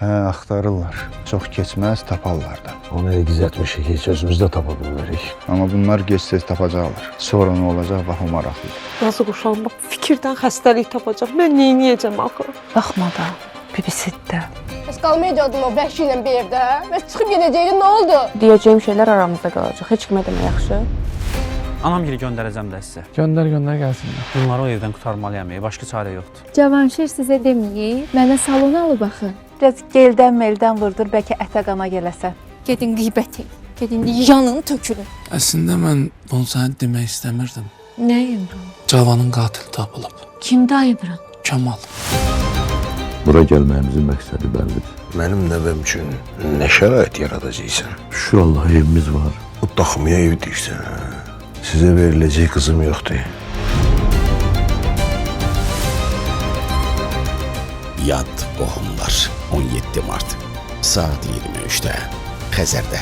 Hə, axtarırlar. Çox keçməz, taparlar da. Onu elə gizlətmişik, heç özümüz də tapa bilmirik. Amma bunlar gec-tez tapacaqlar. Sonra nə olacaq, bax o maraqlıdır. Yazıq uşağım, bax, fikirdən xəstəlik tapacaq. Mən neyniyəcəm axı? Baxma da, bibisitdə. Bəs qalmayacaqdın o vəhşi ilə bir evdə? Bəs çıxıb gedəcəydin, nə oldu? Deyəcəyim şeylər aramızda qalacaq. Heç kimə demə, yaxşı? Anam geri göndərəcəm də sizə. Göndər gəlsinlər. Bunları o evdən qurtarmalıyam, başqa çarə yoxdur. Cavanşir sizə deməyib, mənə salona alıb baxın. Biraz geldən meldən vurdur, bəlkə ətə qana gələsən. Gedin qeybət edin, gedin yanın tökülün. Əslində mən bunu sənə demək istəmirdim. Nə İmran? Cavanın qatili tapılıb. Kimdə İmran? Kamal. Bura gəlməyimizin məqsədi bəllidir. Mənim nəvəm üçün nə şərait yaradacaqsan? Şükür Allah evimiz var. Bu daxmaya ev deyirsən, hə? Sizə veriləcək qızım yoxdur. Yad Qohumlar 17 Mart saat 23'də Xəzərdə.